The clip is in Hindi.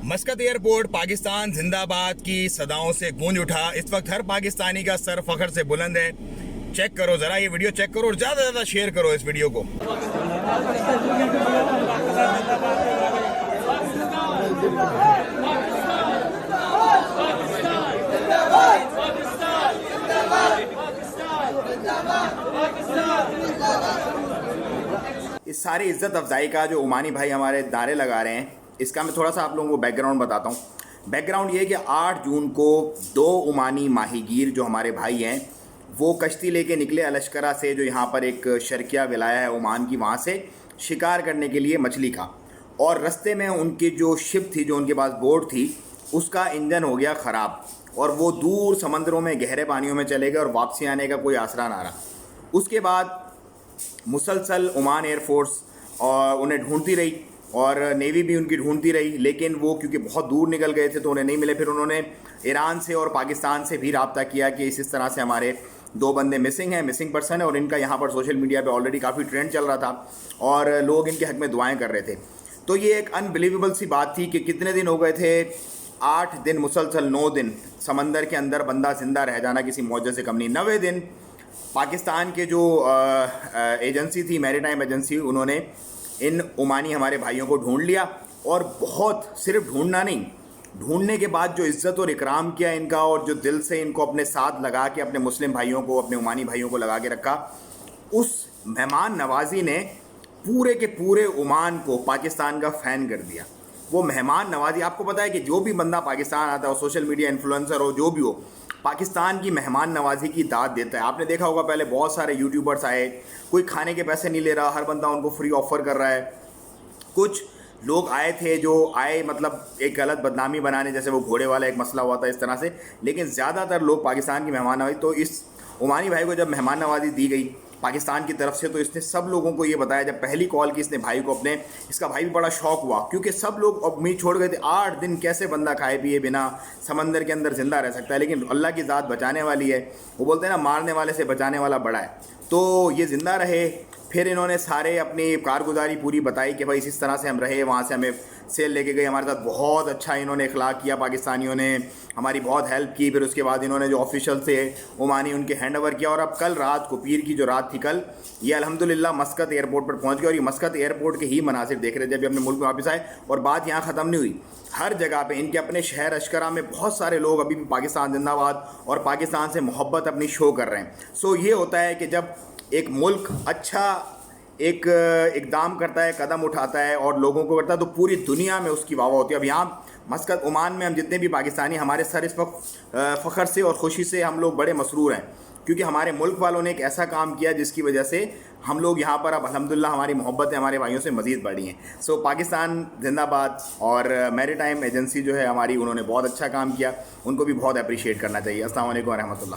मस्कत एयरपोर्ट पाकिस्तान जिंदाबाद की सदाओं से गूंज उठा। इस वक्त हर पाकिस्तानी का सर फखर से बुलंद है। चेक करो ज़रा, ये वीडियो चेक करो और ज़्यादा से ज़्यादा शेयर करो इस वीडियो को। इस सारी इज्जत अफजाई का जो ओमानी भाई हमारे नारे लगा रहे हैं, इसका मैं थोड़ा सा आप लोगों को बैकग्राउंड बताता हूँ। बैकग्राउंड ये है कि 8 जून को 2 ओमानी माहीगीर जो हमारे भाई हैं वो कश्ती लेके निकले अलशकरा से, जो यहाँ पर एक शर्किया विलाया है ओमान की, वहाँ से शिकार करने के लिए मछली का। और रास्ते में उनकी जो शिप थी, जो उनके पास बोट थी, उसका इंजन हो गया ख़राब और वो दूर समंदरों में गहरे पानियों में चले गए और वापसी आने का कोई आसरा ना रहा। उसके बाद मुसलसल ओमान एयरफोर्स और उन्हें ढूंढती रही और नेवी भी उनकी ढूंढती रही, लेकिन वो क्योंकि बहुत दूर निकल गए थे तो उन्हें नहीं मिले। फिर उन्होंने ईरान से और पाकिस्तान से भी रब्ता किया कि इस तरह से हमारे 2 बंदे मिसिंग हैं, मिसिंग पर्सन है, और इनका यहाँ पर सोशल मीडिया पे ऑलरेडी काफ़ी ट्रेंड चल रहा था और लोग इनके हक में दुआएं कर रहे थे। तो ये एक अनबिलीवेबल सी बात थी कि कितने दिन हो गए थे, 8 दिन मुसलसल, 9 दिन समंदर के अंदर बंदा जिंदा रह जाना किसी मौजे से कम नहीं। 90 दिन पाकिस्तान के जो एजेंसी थी, मैरीटाइम एजेंसी, उन्होंने इन ओमानी हमारे भाइयों को ढूंढ लिया और बहुत, सिर्फ ढूंढना नहीं, ढूंढने के बाद जो इज़्ज़त और इकराम किया इनका और जो दिल से इनको अपने साथ लगा के, अपने मुस्लिम भाइयों को, अपने ओमानी भाइयों को लगा के रखा, उस मेहमान नवाजी ने पूरे के पूरे ओमान को पाकिस्तान का फ़ैन कर दिया। वो मेहमान नवाजी, आपको पता है कि जो भी बंदा पाकिस्तान आता है, सोशल मीडिया इन्फ्लुएंसर हो, जो भी हो, पाकिस्तान की मेहमान नवाजी की दाद देता है। आपने देखा होगा पहले बहुत सारे यूट्यूबर्स आए, कोई खाने के पैसे नहीं ले रहा, हर बंदा उनको फ्री ऑफर कर रहा है। कुछ लोग आए थे जो आए मतलब एक गलत बदनामी बनाने, जैसे वो घोड़े वाला एक मसला हुआ था इस तरह से, लेकिन ज़्यादातर लोग पाकिस्तान की मेहमान नवाजी। तो इस ओमानी भाई को जब मेहमान नवाजी दी गई पाकिस्तान की तरफ से, तो इसने सब लोगों को ये बताया, जब पहली कॉल की इसने भाई को अपने, इसका भाई भी बड़ा शौक हुआ क्योंकि सब लोग उम्मीद छोड़ गए थे। 8 दिन कैसे बंदा खाए पिए बिना समंदर के अंदर ज़िंदा रह सकता है, लेकिन अल्लाह की ज़ात बचाने वाली है। वो बोलते हैं ना, मारने वाले से बचाने वाला बड़ा है। तो ये ज़िंदा रहे। फिर इन्होंने सारे अपनी कारगुजारी पूरी बताई कि भाई इस तरह से हम रहे, वहाँ से हमें सेल लेके गए, हमारे साथ बहुत अच्छा इन्होंने इखलाक किया, पाकिस्तानियों ने हमारी बहुत हेल्प की। फिर उसके बाद इन्होंने जो ऑफिशियल से ओमानी उनके हैंड ओवर किया और अब कल रात को, पीर की जो रात थी कल, ये अल्हम्दुलिल्लाह मस्कत एयरपोर्ट पर पहुँच गए। और ये मस्कत एयरपोर्ट के ही मनासिर देख रहे थे जब अपने मुल्क में वापस आए। और बात यहाँ ख़त्म नहीं हुई, हर जगह पे इनके अपने शहर अशकरा में बहुत सारे लोग अभी भी पाकिस्तान जिंदाबाद और पाकिस्तान से मोहब्बत अपनी शो कर रहे हैं। सो ये होता है कि जब एक मुल्क अच्छा एक इकदाम करता है, कदम उठाता है और लोगों को करता है, तो पूरी दुनिया में उसकी वाह वाह होती है। अब यहाँ मस्कत ओमान में हम जितने भी पाकिस्तानी, हमारे सर इस वक्त फ़ख्र से और ख़ुशी से हम लोग बड़े मसरूर हैं क्योंकि हमारे मुल्क वालों ने एक ऐसा काम किया जिसकी वजह से हम लोग यहाँ पर अब अल्हम्दुलिल्लाह हमारी मोहब्बतें हमारे भाइयों से मज़ीद बढ़ी हैं। सो पाकिस्तान जिंदाबाद। और मैरीटाइम एजेंसी जो है हमारी, उन्होंने बहुत अच्छा काम किया, उनको भी बहुत अप्रिशिएट करना चाहिए। अस्सलाम वालेकुम व रहमतुल्लाह।